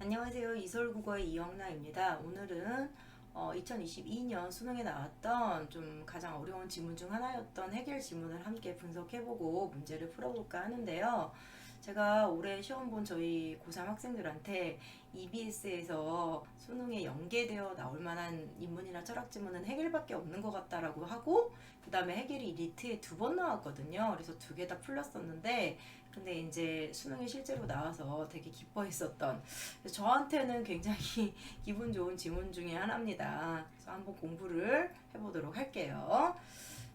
안녕하세요. 이솔국어의 이영라입니다. 오늘은 2022년 수능에 나왔던 좀 가장 어려운 지문 중 하나였던 해결 지문을 함께 분석해보고 문제를 풀어볼까 하는데요. 제가 올해 시험 본 저희 고3 학생들한테 EBS에서 수능에 연계되어 나올 만한 인문이나 철학 지문은 해결밖에 없는 것 같다라고 하고, 그 다음에 해결이 리트에 2번 나왔거든요. 그래서 2개 다 풀렸었는데, 근데 이제 수능에 실제로 나와서 되게 기뻐했었던, 저한테는 굉장히 기분 좋은 지문 중에 하나입니다. 그래서 한번 공부를 해보도록 할게요.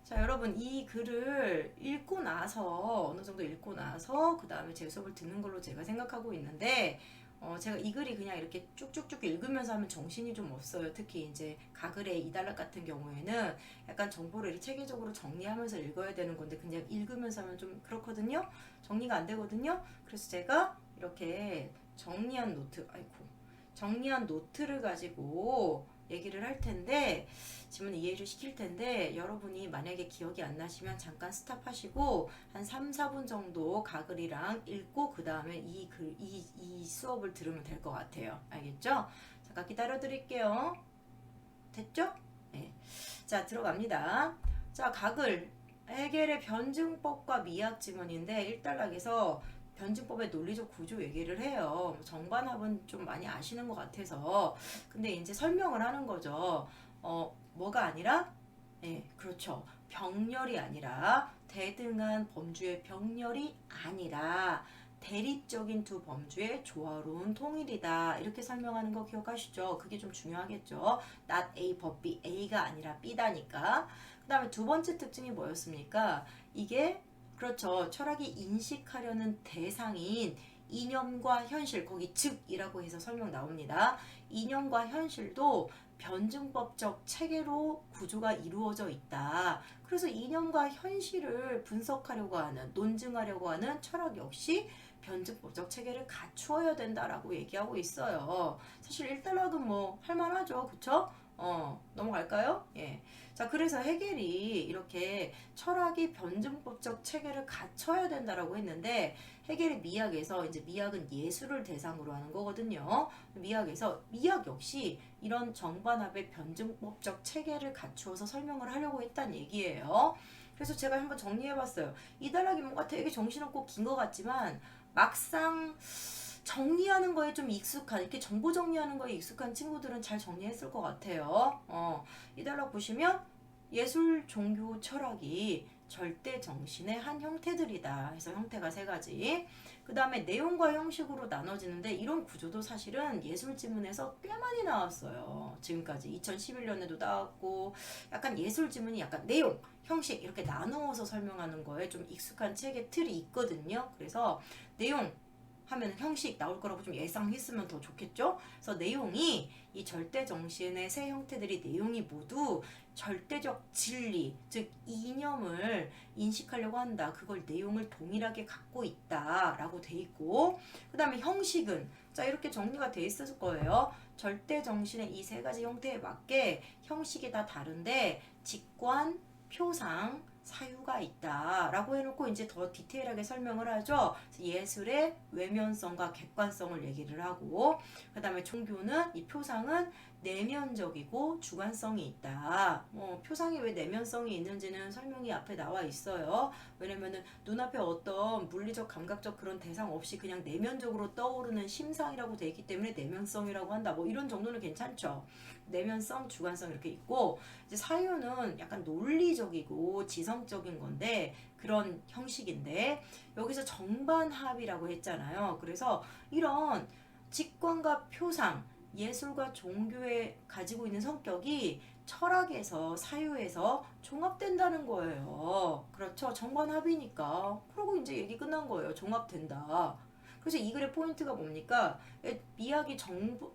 자, 여러분, 이 글을 읽고 나서, 어느 정도 읽고 나서, 그 다음에 제 수업을 듣는 걸로 제가 생각하고 있는데, 제가 이 글이 그냥 이렇게 쭉쭉쭉 읽으면서 하면 정신이 좀 없어요. 특히 이제 가글의 이달락 같은 경우에는 약간 정보를 이렇게 체계적으로 정리하면서 읽어야 되는 건데, 그냥 읽으면서 하면 좀 그렇거든요? 정리가 안 되거든요? 그래서 제가 이렇게 정리한 노트를 가지고 얘기를 할 텐데, 지문 이해를 시킬 텐데, 여러분이 만약에 기억이 안 나시면 잠깐 스탑하시고 한 3, 4분 정도 가글이랑 읽고 그 다음에 이 수업을 들으면 될 것 같아요. 알겠죠? 잠깐 기다려 드릴게요. 됐죠? 네. 자, 들어갑니다. 자, 가글 해겔의 변증법과 미학 지문인데 1단락에서 변증법의 논리적 구조 얘기를 해요. 정반합은 좀 많이 아시는 것 같아서. 근데 이제 설명을 하는 거죠. 뭐가 아니라? 네, 그렇죠. 병렬이 아니라, 대등한 범주의 병렬이 아니라 대립적인 두 범주의 조화로운 통일이다. 이렇게 설명하는 거 기억하시죠? 그게 좀 중요하겠죠. not A but B, A가 아니라 B다니까. 그 다음에 두 번째 특징이 뭐였습니까? 이게 그렇죠. 철학이 인식하려는 대상인 이념과 현실, 거기 즉이라고 해서 설명 나옵니다. 이념과 현실도 변증법적 체계로 구조가 이루어져 있다. 그래서 이념과 현실을 분석하려고 하는, 논증하려고 하는 철학 역시 변증법적 체계를 갖추어야 된다라고 얘기하고 있어요. 사실 1단락은 뭐 할만하죠. 그쵸? 넘어갈까요? 예. 자, 그래서 해겔이 이렇게 철학이 변증법적 체계를 갖춰야 된다라고 했는데, 해겔의 미학에서, 이제 미학은 예술을 대상으로 하는 거거든요. 미학에서 미학 역시 이런 정반합의 변증법적 체계를 갖추어서 설명을 하려고 했다는 얘기예요. 그래서 제가 한번 정리해봤어요. 이 단락이 뭔가 되게 정신없고 긴 것 같지만 막상 정리하는 거에 좀 익숙한, 이렇게 정보 정리하는 거에 익숙한 친구들은 잘 정리했을 것 같아요. 이 단락 보시면 예술, 종교, 철학이 절대 정신의 한 형태들이다 해서 형태가 세 가지. 그 다음에 내용과 형식으로 나눠지는데, 이런 구조도 사실은 예술 지문에서 꽤 많이 나왔어요. 지금까지 2011년에도 나왔고, 약간 예술 지문이 약간 내용, 형식 이렇게 나누어서 설명하는 거에 좀 익숙한 책의 틀이 있거든요. 그래서 내용 하면 형식 나올 거라고 좀 예상했으면 더 좋겠죠? 그래서 내용이, 이 절대 정신의 세 형태들이 내용이 모두 절대적 진리, 즉 이념을 인식하려고 한다. 그걸 내용을 동일하게 갖고 있다라고 돼 있고, 그 다음에 형식은, 자, 이렇게 정리가 돼 있을 거예요. 절대 정신의 이 세 가지 형태에 맞게 형식이 다 다른데 직관, 표상, 사유가 있다라고 해놓고 이제 더 디테일하게 설명을 하죠. 예술의 외면성과 객관성을 얘기를 하고, 그 다음에 종교는, 이 표상은 내면적이고 주관성이 있다. 표상이 왜 내면성이 있는지는 설명이 앞에 나와 있어요. 왜냐면은 눈앞에 어떤 물리적 감각적 그런 대상 없이 그냥 내면적으로 떠오르는 심상이라고 돼 있기 때문에 내면성이라고 한다. 뭐 이런 정도는 괜찮죠. 내면성, 주관성 이렇게 있고, 이제 사유는 약간 논리적이고 지성적인 건데 그런 형식인데, 여기서 정반합이라고 했잖아요. 그래서 이런 직관과 표상, 예술과 종교에 가지고 있는 성격이 철학에서, 사유에서 종합된다는 거예요. 그렇죠? 정반합이니까. 그러고 이제 얘기 끝난 거예요. 종합된다. 그래서 이 글의 포인트가 뭡니까? 미학이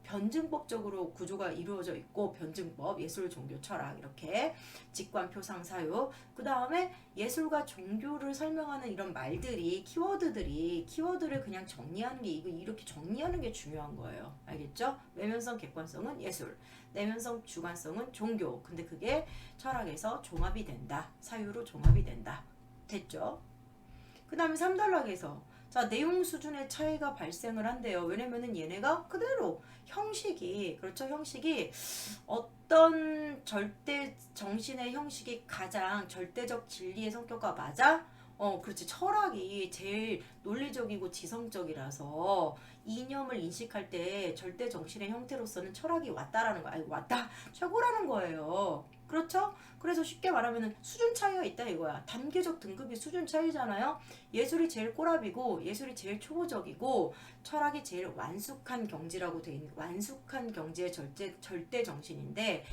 변증법적으로 구조가 이루어져 있고, 변증법, 예술, 종교, 철학 이렇게 직관, 표상, 사유. 그 다음에 예술과 종교를 설명하는 이런 말들이, 키워드를 그냥 정리하는 게, 이거 이렇게 정리하는 게 중요한 거예요. 알겠죠? 외면성, 객관성은 예술, 내면성, 주관성은 종교. 근데 그게 철학에서 종합이 된다. 사유로 종합이 된다. 됐죠? 그 다음에 3단락에서 자, 내용 수준의 차이가 발생을 한대요. 왜냐면은 얘네가 그대로 형식이, 그렇죠? 형식이 어떤 절대 정신의 형식이 가장 절대적 진리의 성격과 맞아? 그렇지. 철학이 제일 논리적이고 지성적이라서 이념을 인식할 때 절대 정신의 형태로서는 철학이 왔다라는 거, 아니 왔다 최고라는 거예요. 그렇죠? 그래서 쉽게 말하면은 수준 차이가 있다 이거야. 단계적 등급이 수준 차이잖아요. 예술이 제일 꼬랍이고 예술이 제일 초보적이고 철학이 제일 완숙한 경지라고 돼 있는 완숙한 경지의 절대 정신인데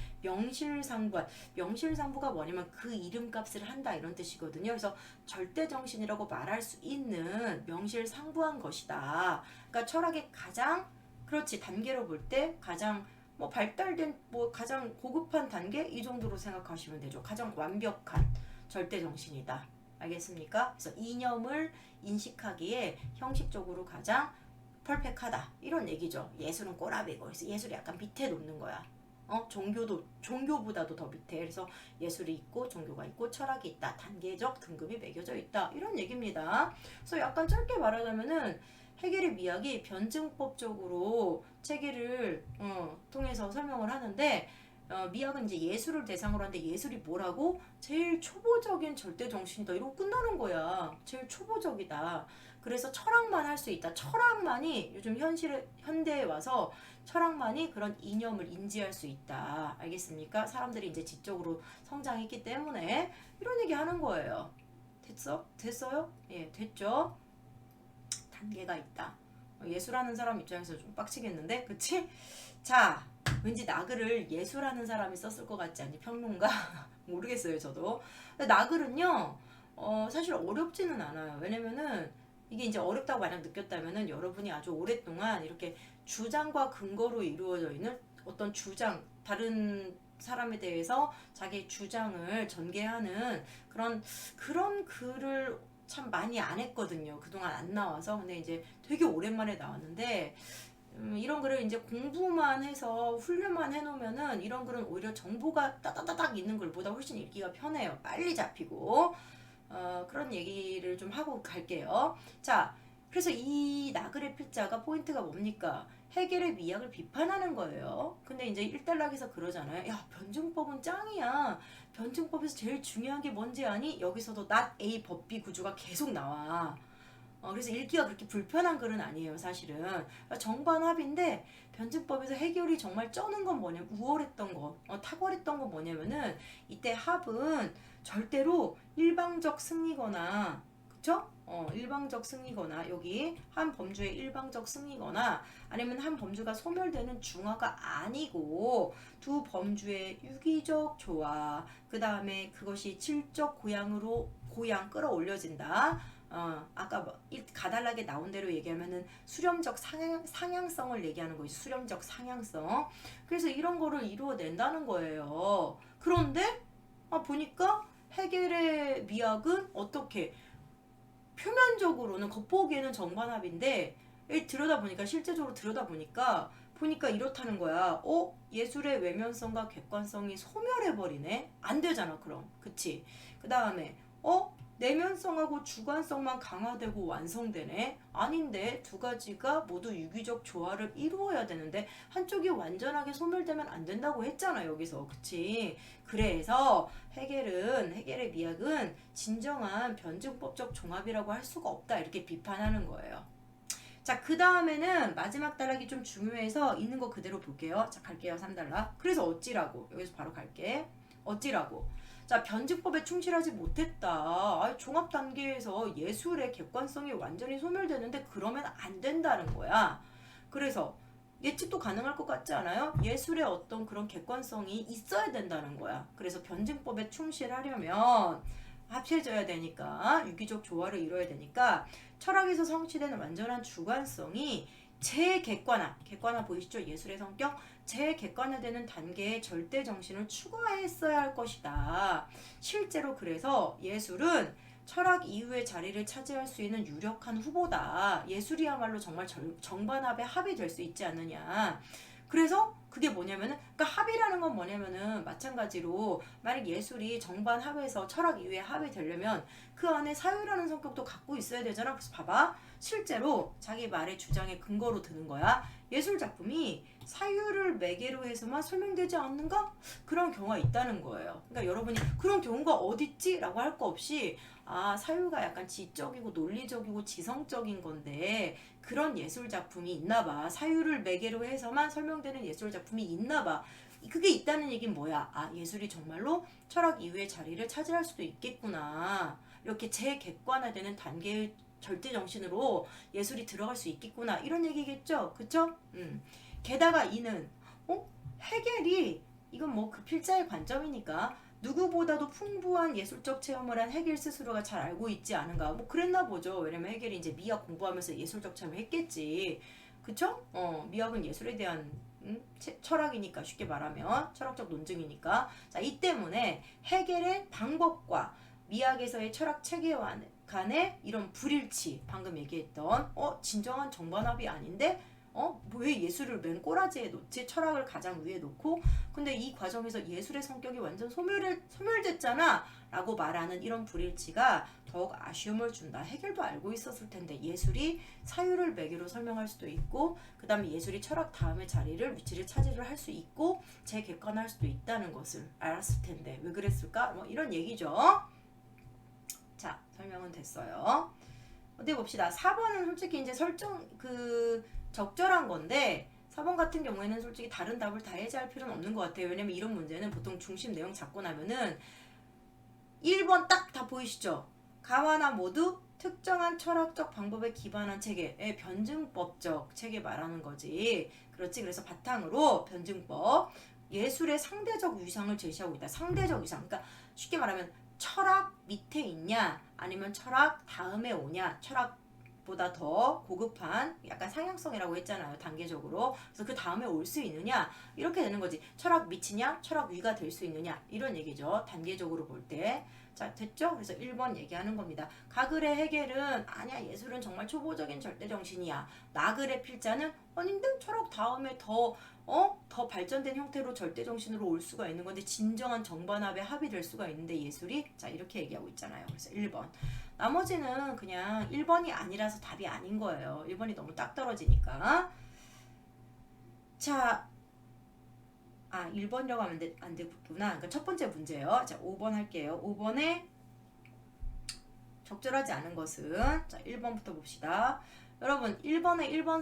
명실상부가 뭐냐면 그 이름값을 한다 이런 뜻이거든요. 그래서 절대 정신이라고 말할 수 있는 명실상부한 것이다. 그러니까 철학의 가장 그렇지 단계로 볼 때 가장 뭐 발달된 뭐 가장 고급한 단계 이 정도로 생각하시면 되죠. 가장 완벽한 절대 정신이다. 알겠습니까? 그래서 이념을 인식하기에 형식적으로 가장 퍼펙하다 이런 얘기죠. 예술은 꼬라비고 그래서 예술이 약간 밑에 놓는 거야. 종교보다도 더 밑에. 그래서 예술이 있고 종교가 있고 철학이 있다. 단계적 등급이 매겨져 있다. 이런 얘기입니다. 그래서 약간 짧게 말하자면은 해겔의 미학이 변증법적으로 체계를 통해서 설명을 하는데 미학은 이제 예술을 대상으로 하는데 예술이 뭐라고? 제일 초보적인 절대 정신이다. 이러고 끝나는 거야. 제일 초보적이다. 그래서 철학만 할 수 있다. 철학만이 요즘 현대에 와서 철학만이 그런 이념을 인지할 수 있다. 알겠습니까? 사람들이 이제 지적으로 성장했기 때문에 이런 얘기 하는 거예요. 됐어요? 예, 됐죠? 단계가 있다. 예술하는 사람 입장에서 좀 빡치겠는데? 그치? 자, 왠지 나글을 예술하는 사람이 썼을 것 같지 않니? 평론가? 모르겠어요, 저도. 근데 나글은요, 사실 어렵지는 않아요. 왜냐면은 이게 이제 어렵다고 만약 느꼈다면은 여러분이 아주 오랫동안 이렇게 주장과 근거로 이루어져 있는 어떤 주장, 다른 사람에 대해서 자기 주장을 전개하는 그런 글을 참 많이 안 했거든요. 그동안 안 나와서. 근데 이제 되게 오랜만에 나왔는데 이런 글을 이제 공부만 해서 훈련만 해놓으면은 이런 글은 오히려 정보가 따다다닥 있는 글보다 훨씬 읽기가 편해요. 빨리 잡히고 그런 얘기를 좀 하고 갈게요. 자, 그래서 이 나글의 필자가 포인트가 뭡니까? 해겔의 미학을 비판하는 거예요. 근데 이제 일단락에서 그러잖아요. 야, 변증법은 짱이야. 변증법에서 제일 중요한 게 뭔지 아니? 여기서도 not A 법비 구조가 계속 나와. 그래서 읽기가 그렇게 불편한 글은 아니에요, 사실은. 정반합인데 변증법에서 해결이 정말 쩌는 건 뭐냐면 우월했던 거, 탁월했던 건 뭐냐면은 이때 합은 절대로 일방적 승리거나 그쵸? 일방적 승리거나 여기 한 범주의 일방적 승리거나 아니면 한 범주가 소멸되는 중화가 아니고 두 범주의 유기적 조화 그 다음에 그것이 질적 고양 끌어올려진다. 아까 가달락에 나온 대로 얘기하면은 수렴적 상향성을 얘기하는 거지. 수렴적 상향성. 그래서 이런 거를 이루어낸다는 거예요. 그런데 보니까 해겔의 미학은 어떻게 표면적으로는 겉보기에는 정반합인데 실제적으로 들여다보니까 이렇다는 거야. 예술의 외면성과 객관성이 소멸해버리네? 안 되잖아, 그럼. 그치? 그 다음에, 내면성하고 주관성만 강화되고 완성되네? 아닌데, 두 가지가 모두 유기적 조화를 이루어야 되는데, 한쪽이 완전하게 소멸되면 안 된다고 했잖아, 여기서. 그치? 그래서 해겔의 미학은 진정한 변증법적 종합이라고 할 수가 없다. 이렇게 비판하는 거예요. 자, 그 다음에는 마지막 단락이 좀 중요해서 있는 거 그대로 볼게요. 자, 갈게요. 3단락. 그래서 어찌라고. 여기서 바로 갈게. 어찌라고. 자, 변증법에 충실하지 못했다. 종합 단계에서 예술의 객관성이 완전히 소멸되는데 그러면 안 된다는 거야. 그래서 예측도 가능할 것 같지 않아요? 예술의 어떤 그런 객관성이 있어야 된다는 거야. 그래서 변증법에 충실하려면 합쳐져야 되니까 유기적 조화를 이뤄야 되니까 철학에서 성취되는 완전한 주관성이 객관화 보이시죠? 예술의 성격 객관화되는 단계의 절대 정신을 추가했어야 할 것이다. 실제로 그래서 예술은 철학 이후의 자리를 차지할 수 있는 유력한 후보다. 예술이야말로 정말 정반합의 합이 될 수 있지 않느냐. 그래서 그게 뭐냐면은, 그러니까 합의라는 건 뭐냐면은 마찬가지로 만약 예술이 정반 합해서 철학 이후에 합의되려면 그 안에 사유라는 성격도 갖고 있어야 되잖아. 그래서 봐봐. 실제로 자기 말의 주장의 근거로 드는 거야. 예술 작품이 사유를 매개로 해서만 설명되지 않는가? 그런 경우가 있다는 거예요. 그러니까 여러분이 그런 경우가 어딨지? 라고 할 거 없이 사유가 약간 지적이고 논리적이고 지성적인 건데 그런 예술 작품이 있나 봐. 사유를 매개로 해서만 설명되는 예술 작품이 있나 봐. 그게 있다는 얘기는 뭐야? 예술이 정말로 철학 이후의 자리를 차지할 수도 있겠구나. 이렇게 재객관화되는 단계의 절대 정신으로 예술이 들어갈 수 있겠구나. 이런 얘기겠죠? 그쵸? 게다가 이는 헤겔이 이건 뭐 그 필자의 관점이니까 누구보다도 풍부한 예술적 체험을 한 헤겔 스스로가 잘 알고 있지 않은가. 뭐 그랬나 보죠. 왜냐면 헤겔이 이제 미학 공부하면서 예술적 체험을 했겠지. 그쵸? 미학은 예술에 대한 철학이니까, 쉽게 말하면 철학적 논증이니까. 자, 이 때문에 헤겔의 방법과 미학에서의 철학 체계 간의 이런 불일치, 방금 얘기했던 진정한 정반합이 아닌데 왜 예술을 맨 꼬라지에 놓지? 철학을 가장 위에 놓고. 근데 이 과정에서 예술의 성격이 완전 소멸됐잖아 라고 말하는 이런 불일치가 더욱 아쉬움을 준다. 헤겔도 알고 있었을 텐데 예술이 사유를 매개로 설명할 수도 있고, 그 다음에 예술이 철학 다음의 위치를 차지를 할 수 있고 재객관화할 수도 있다는 것을 알았을 텐데 왜 그랬을까? 뭐 이런 얘기죠. 자, 설명은 됐어요. 어디 봅시다. 4번은 솔직히 이제 적절한 건데 4번 같은 경우에는 솔직히 다른 답을 다 해제할 필요는 없는 것 같아요. 왜냐면 이런 문제는 보통 중심 내용 잡고 나면은 1번 딱 다 보이시죠? 가와나 모두 특정한 철학적 방법에 기반한 체계의 변증법적 체계 말하는 거지. 그렇지. 그래서 바탕으로 변증법, 예술의 상대적 위상을 제시하고 있다. 상대적 위상. 그러니까 쉽게 말하면 철학 밑에 있냐 아니면 철학 다음에 오냐, 철학보다 더 고급한 약간 상향성이라고 했잖아요, 단계적으로. 그래서 그 다음에 올 수 있느냐, 이렇게 되는 거지. 철학 밑이냐 철학 위가 될 수 있느냐, 이런 얘기죠, 단계적으로 볼 때. 자, 됐죠? 그래서 1번 얘기하는 겁니다. 가글의 헤겔은 아니야, 예술은 정말 초보적인 절대정신이야. 나글의 필자는 아닌데 철학 다음에 더 발전된 형태로 절대정신으로 올 수가 있는 건데 진정한 정반합에 합의될 수가 있는데 예술이, 자, 이렇게 얘기하고 있잖아요. 그래서 1번. 나머지는 그냥 1번이 아니라서 답이 아닌 거예요. 1번이 너무 딱 떨어지니까. 자, 1번이라고 하면 안 되구나. 그러니까 첫 번째 문제요. 자, 5번 할게요. 5번에 적절하지 않은 것은, 자, 1번부터 봅시다. 여러분, 5번의 1번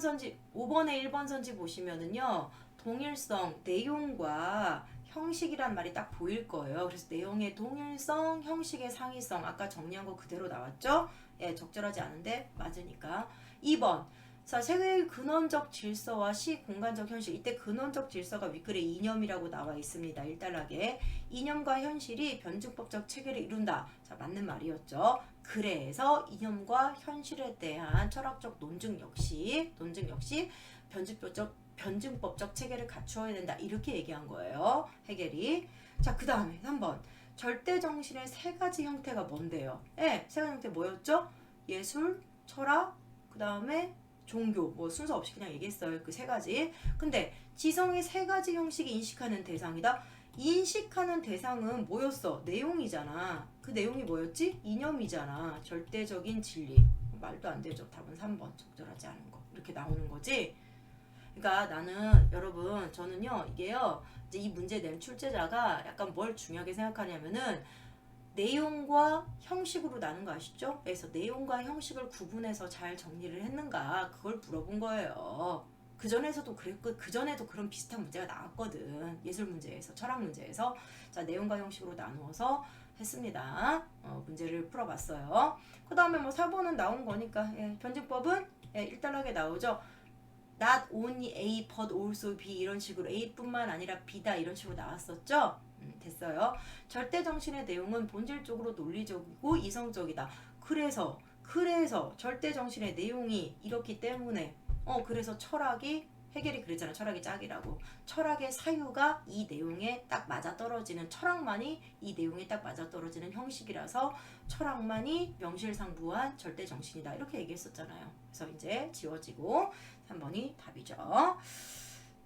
선지 보시면은요, 동일성, 내용과 형식이란 말이 딱 보일 거예요. 그래서 내용의 동일성, 형식의 상이성, 아까 정리한 거 그대로 나왔죠? 예, 적절하지 않은데 맞으니까. 2번, 자, 세계의 근원적 질서와 시공간적 현실. 이때 근원적 질서가 윗글에 이념이라고 나와 있습니다. 일단락에 이념과 현실이 변증법적 체계를 이룬다. 자, 맞는 말이었죠. 그래서 이념과 현실에 대한 철학적 논증 역시 변증법적 체계를 갖추어야 된다. 이렇게 얘기한 거예요, 헤겔이. 자, 그 다음에 3번. 절대정신의 세 가지 형태가 뭔데요? 세 가지 형태 뭐였죠? 예술, 철학, 그 다음에 종교, 뭐 순서 없이 그냥 얘기했어요. 그 세 가지. 근데 지성의 세 가지 형식이 인식하는 대상이다. 인식하는 대상은 뭐였어? 내용이잖아. 그 내용이 뭐였지? 이념이잖아. 절대적인 진리. 말도 안 되죠. 답은 3번. 적절하지 않은 거. 이렇게 나오는 거지. 그러니까 여러분, 저는요, 이게요, 이제 이 문제 낸 출제자가 약간 뭘 중요하게 생각하냐면은 내용과 형식으로 나눈 거 아시죠? 그래서 내용과 형식을 구분해서 잘 정리를 했는가, 그걸 물어본 거예요. 그전에도 그런 비슷한 문제가 나왔거든. 예술 문제에서, 철학 문제에서. 자, 내용과 형식으로 나누어서 했습니다. 문제를 풀어봤어요. 그 다음에 뭐 4번은 나온 거니까, 변증법은 일단하게 나오죠. Not only A but also B, 이런 식으로 A뿐만 아니라 B다, 이런 식으로 나왔었죠. 됐어요. 절대정신의 내용은 본질적으로 논리적이고 이성적이다. 그래서 절대정신의 내용이 이렇기 때문에 그래서 헤겔이 그랬잖아. 철학이 짝이라고. 철학의 사유가 이 내용에 딱 맞아떨어지는, 철학만이 이 내용에 딱 맞아떨어지는 형식이라서 철학만이 명실상부한 절대정신이다. 이렇게 얘기했었잖아요. 그래서 이제 지워지고 3번이 답이죠.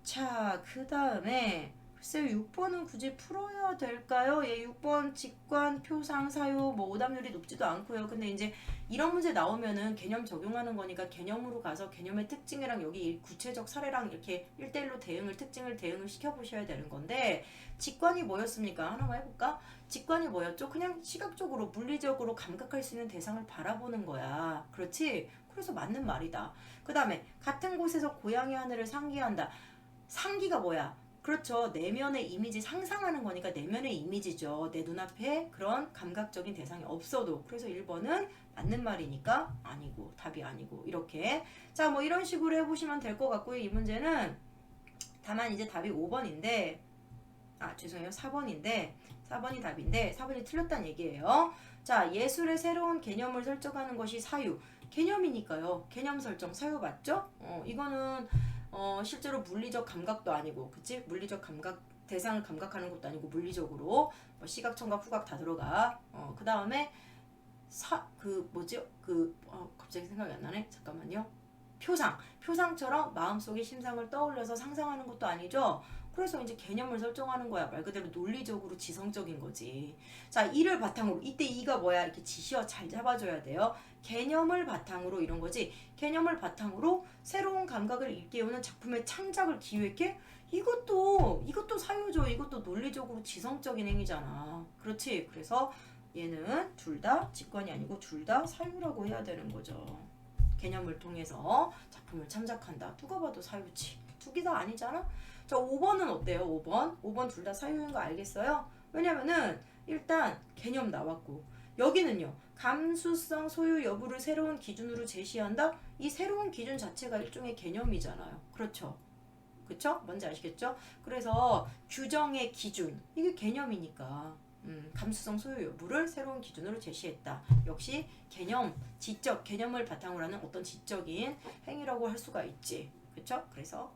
자, 그 다음에 글쎄요 6번은 굳이 풀어야 될까요? 예, 6번 직관, 표상, 사유 뭐 오답률이 높지도 않고요. 근데 이제 이런 문제 나오면은 개념 적용하는 거니까 개념으로 가서 개념의 특징이랑 여기 구체적 사례랑 이렇게 1대1로 대응을 시켜보셔야 되는 건데 직관이 뭐였습니까? 하나만 해볼까? 직관이 뭐였죠? 그냥 시각적으로 물리적으로 감각할 수 있는 대상을 바라보는 거야. 그렇지? 그래서 맞는 말이다. 그 다음에 같은 곳에서 고양이 하늘을 상기한다. 상기가 뭐야? 그렇죠. 내면의 이미지 상상하는 거니까 내면의 이미지죠. 내 눈앞에 그런 감각적인 대상이 없어도. 그래서 1번은 맞는 말이니까 아니고 답이 아니고 이렇게. 자, 뭐 이런 식으로 해보시면 될 것 같고요. 이 문제는 다만 이제 답이 5번인데 죄송해요. 4번인데 4번이 답인데 4번이 틀렸다는 얘기예요. 자, 예술의 새로운 개념을 설정하는 것이 사유. 개념이니까요. 개념 설정 사유 맞죠? 이거는 실제로 물리적 감각도 아니고, 그치? 물리적 감각, 대상을 감각하는 것도 아니고, 물리적으로. 뭐 시각, 청각, 후각 다 들어가. 그 다음에, 갑자기 생각이 안 나네? 잠깐만요. 표상처럼 마음속에 심상을 떠올려서 상상하는 것도 아니죠? 그래서 이제 개념을 설정하는 거야. 말 그대로 논리적으로 지성적인 거지. 자, 이를 바탕으로, 이때 이가 뭐야? 이렇게 지시어 잘 잡아줘야 돼요. 개념을 바탕으로 이런 거지. 개념을 바탕으로 새로운 감각을 일깨우는 작품의 창작을 기획해? 이것도 사유죠. 이것도 논리적으로 지성적인 행위잖아. 그렇지? 그래서 얘는 둘 다 직관이 아니고 둘 다 사유라고 해야 되는 거죠. 개념을 통해서 작품을 참작한다. 누가 봐도 사유지. 두 개 다 아니잖아? 자, 5번은 어때요? 5번 둘 다 사유인 거 알겠어요? 왜냐면은 일단 개념 나왔고 여기는요. 감수성 소유 여부를 새로운 기준으로 제시한다? 이 새로운 기준 자체가 일종의 개념이잖아요. 그렇죠? 그쵸? 뭔지 아시겠죠? 그래서 규정의 기준 이게 개념이니까 감수성 소유 여부를 새로운 기준으로 제시했다. 역시 지적 개념을 바탕으로 하는 어떤 지적인 행위라고 할 수가 있지. 그쵸? 그래서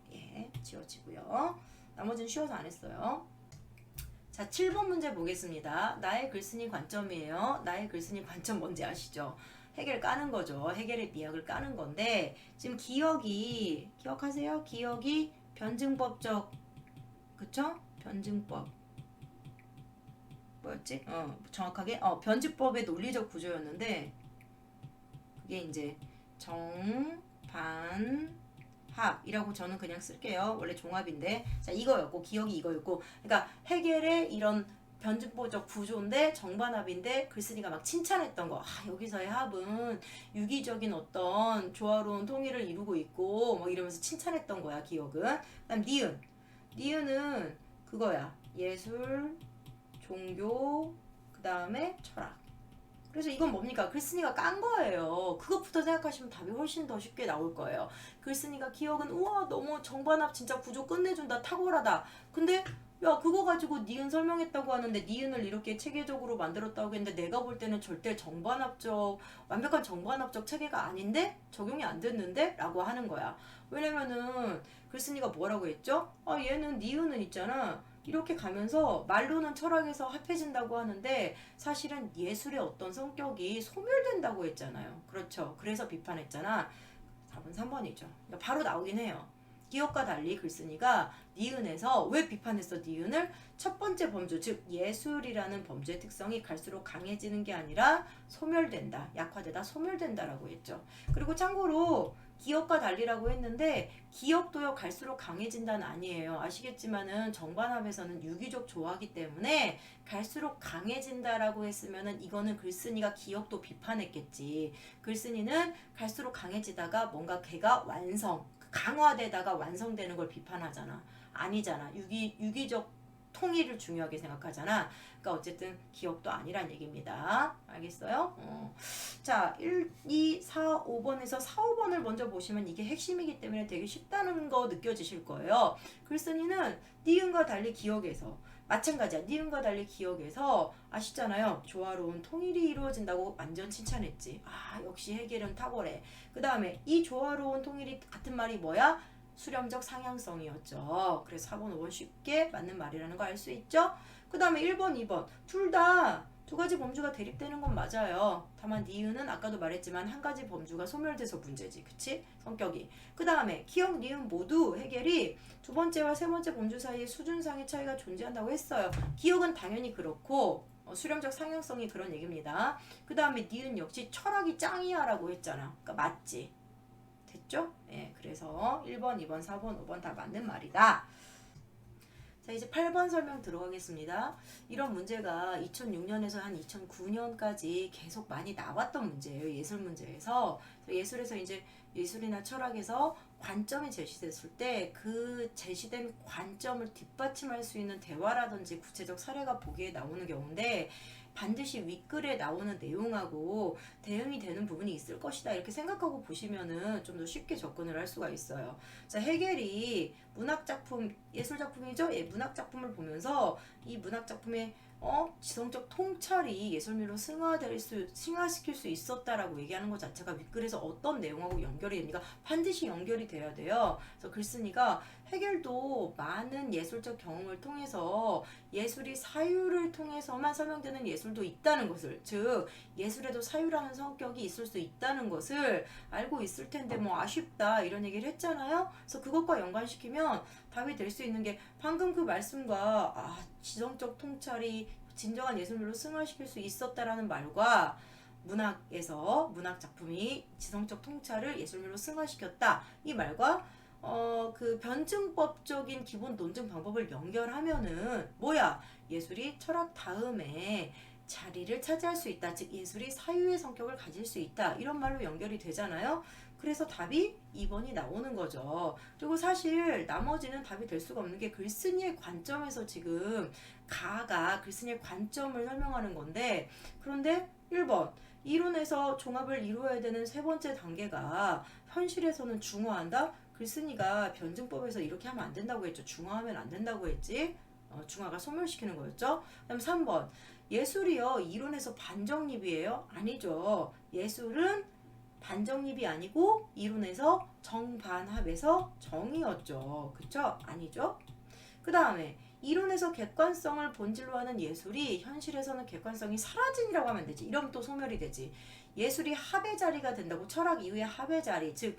지워지고요. 나머지는 쉬워서 안 했어요. 자, 7번 문제 보겠습니다. 나의 글쓴이 관점이에요. 나의 글쓴이 관점 뭔지 아시죠? 해겔 까는 거죠. 해겔의 미학을 까는 건데 지금 기억하세요? 기억이 변증법적 그쵸? 변증법 뭐였지? 정확하게 변증법의 논리적 구조였는데 그게 이제 정반합이라고 저는 그냥 쓸게요. 원래 종합인데 자 이거였고 기억이 이거였고 그러니까 해겔의 이런 변증법적 구조인데 정반합인데 글쓴이가 막 칭찬했던 거. 여기서의 합은 유기적인 어떤 조화로운 통일을 이루고 있고 뭐 이러면서 칭찬했던 거야. 기억은. 그다음 니은은 그거야. 예술, 종교, 그 다음에 철학. 그래서 이건 뭡니까? 글쓴이가 깐 거예요. 그것부터 생각하시면 답이 훨씬 더 쉽게 나올 거예요. 글쓴이가 기억은 우와 너무 정반합 진짜 구조 끝내준다 탁월하다. 근데 야 그거 가지고 니은 설명했다고 하는데 니은을 이렇게 체계적으로 만들었다고 했는데 내가 볼 때는 절대 완벽한 정반합적 체계가 아닌데 적용이 안 됐는데 라고 하는 거야. 왜냐면은 글쓴이가 뭐라고 했죠? 얘는 니은은 있잖아. 이렇게 가면서 말로는 철학에서 합해진다고 하는데 사실은 예술의 어떤 성격이 소멸된다고 했잖아요. 그렇죠. 그래서 비판했잖아. 답은 3번이죠. 그러니까 바로 나오긴 해요. 기억과 달리 글쓴이가 니은에서 왜 비판했어? 니은을 첫 번째 범주 즉 예술이라는 범주의 특성이 갈수록 강해지는 게 아니라 소멸된다. 약화되다 소멸된다라고 했죠. 그리고 참고로 기억과 달리라고 했는데 기억도요 갈수록 강해진다는 아니에요. 아시겠지만은 정반합에서는 유기적 조화기 때문에 갈수록 강해진다라고 했으면은 이거는 글쓴이가 기억도 비판했겠지. 글쓴이는 갈수록 강해지다가 뭔가 걔가 강화되다가 완성되는 걸 비판하잖아. 아니잖아. 유기적 통일을 중요하게 생각하잖아. 그러니까 어쨌든 기억도 아니란 얘기입니다. 알겠어요? 자, 1, 2, 4, 5번에서 4, 5번을 먼저 보시면 이게 핵심이기 때문에 되게 쉽다는 거 느껴지실 거예요. 글쓴이는 니은과 달리 기억에서 마찬가지야. 니은과 달리 기억에서 아시잖아요. 조화로운 통일이 이루어진다고 완전 칭찬했지. 역시 해겔은 탁월해. 그 다음에 이 조화로운 통일이 같은 말이 뭐야? 수렴적 상향성이었죠. 그래서 4번, 5번 쉽게 맞는 말이라는 거 알 수 있죠? 그 다음에 1번, 2번 둘 다 두 가지 범주가 대립되는 건 맞아요. 다만 니은은 아까도 말했지만 한 가지 범주가 소멸돼서 문제지. 그치? 성격이. 그 다음에 기억, 니은 모두 해결이 두 번째와 세 번째 범주 사이에 수준상의 차이가 존재한다고 했어요. 기억은 당연히 그렇고 수렴적 상향성이 그런 얘기입니다. 그 다음에 니은 역시 철학이 짱이야 라고 했잖아. 그러니까 맞지. 됐죠? 예, 그래서 1번, 2번, 4번, 5번 다 맞는 말이다. 자, 이제 8번 설명 들어가겠습니다. 이런 문제가 2006년에서 한 2009년까지 계속 많이 나왔던 문제예요. 예술 문제에서. 예술에서 이제 예술이나 철학에서 관점이 제시됐을 때 그 제시된 관점을 뒷받침할 수 있는 대화라든지 구체적 사례가 보기에 나오는 경우인데 반드시 윗글에 나오는 내용하고 대응이 되는 부분이 있을 것이다 이렇게 생각하고 보시면은 좀 더 쉽게 접근을 할 수가 있어요. 자, 해겔이 문학작품, 예술작품이죠? 예, 문학작품을 보면서 이 문학작품의 지성적 통찰이 예술미로 승화시킬 수 있었다라고 얘기하는 것 자체가 윗글에서 어떤 내용하고 연결이 됩니까? 반드시 연결이 돼야 돼요. 그래서 글쓴이가 해겔도 많은 예술적 경험을 통해서 예술이 사유를 통해서만 설명되는 예술도 있다는 것을, 즉 예술에도 사유라는 성격이 있을 수 있다는 것을 알고 있을 텐데 뭐 아쉽다 이런 얘기를 했잖아요. 그래서 그것과 연관시키면 답이 될 수 있는 게 방금 그 말씀과 지성적 통찰이 진정한 예술로 승화시킬 수 있었다라는 말과 문학에서 문학 작품이 지성적 통찰을 예술로 승화시켰다 이 말과 그 변증법적인 기본 논증 방법을 연결하면은 뭐야? 예술이 철학 다음에 자리를 차지할 수 있다. 즉 예술이 사유의 성격을 가질 수 있다. 이런 말로 연결이 되잖아요. 그래서 답이 2번이 나오는 거죠. 그리고 사실 나머지는 답이 될 수가 없는 게 글쓴이의 관점에서 지금 가가 글쓴이의 관점을 설명하는 건데 그런데 1번 이론에서 종합을 이루어야 되는 세 번째 단계가 현실에서는 중화한다? 글쓴이가 변증법에서 이렇게 하면 안 된다고 했죠. 중화하면 안 된다고 했지. 중화가 소멸시키는 거였죠. 그다음 3번 예술이요 이론에서 반정립이에요? 아니죠. 예술은 반정립이 아니고 이론에서 정반합에서 정이었죠. 그쵸? 아니죠? 그 다음에 이론에서 객관성을 본질로 하는 예술이 현실에서는 객관성이 사라진이라고 하면 되지. 이러면 또 소멸이 되지. 예술이 합의 자리가 된다고 철학 이후의 합의 자리 즉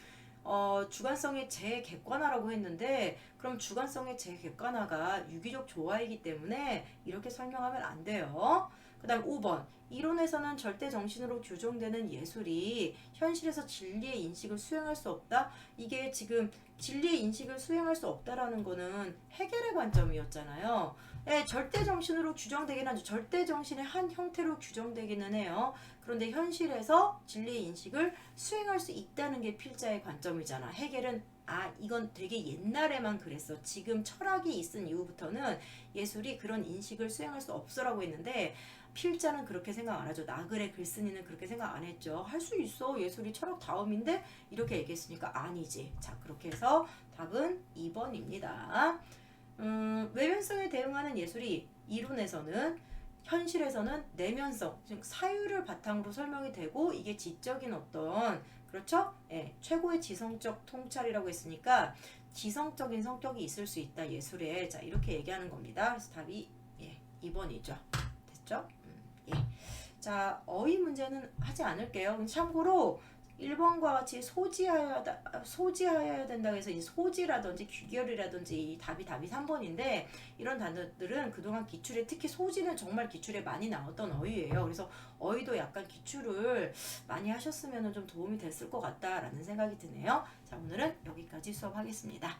주관성의 재객관화라고 했는데 그럼 주관성의 재객관화가 유기적 조화이기 때문에 이렇게 설명하면 안 돼요. 그 다음 5번 이론에서는 절대 정신으로 규정되는 예술이 현실에서 진리의 인식을 수행할 수 없다. 이게 지금 진리의 인식을 수행할 수 없다라는 거는 해겔의 관점이었잖아요. 예, 절대 정신으로 규정되긴 하죠. 절대 정신의 한 형태로 규정되기는 해요. 그런데 현실에서 진리의 인식을 수행할 수 있다는 게 필자의 관점이잖아. 해겔은 이건 되게 옛날에만 그랬어. 지금 철학이 있은 이후부터는 예술이 그런 인식을 수행할 수 없어라고 했는데 필자는 그렇게 생각 안 하죠. 나글의 글쓴이는 그렇게 생각 안 했죠. 할 수 있어. 예술이 철학 다음인데 이렇게 얘기했으니까 아니지. 자, 그렇게 해서 답은 2번입니다. 외면성에 대응하는 예술이 이론에서는 현실에서는 내면성, 즉 사유를 바탕으로 설명이 되고 이게 지적인 어떤 그렇죠? 예, 최고의 지성적 통찰이라고 했으니까 지성적인 성격이 있을 수 있다 예술에. 자, 이렇게 얘기하는 겁니다. 그래서 답이 2번이죠. 됐죠? 예. 자, 어휘 문제는 하지 않을게요. 참고로 1번과 같이 소지하여야 된다고 해서 이 소지라든지 귀결이라든지 이 답이 3번인데 이런 단어들은 그동안 기출에 특히 소지는 정말 기출에 많이 나왔던 어휘예요. 그래서 어휘도 약간 기출을 많이 하셨으면 좀 도움이 됐을 것 같다라는 생각이 드네요. 자, 오늘은 여기까지 수업하겠습니다.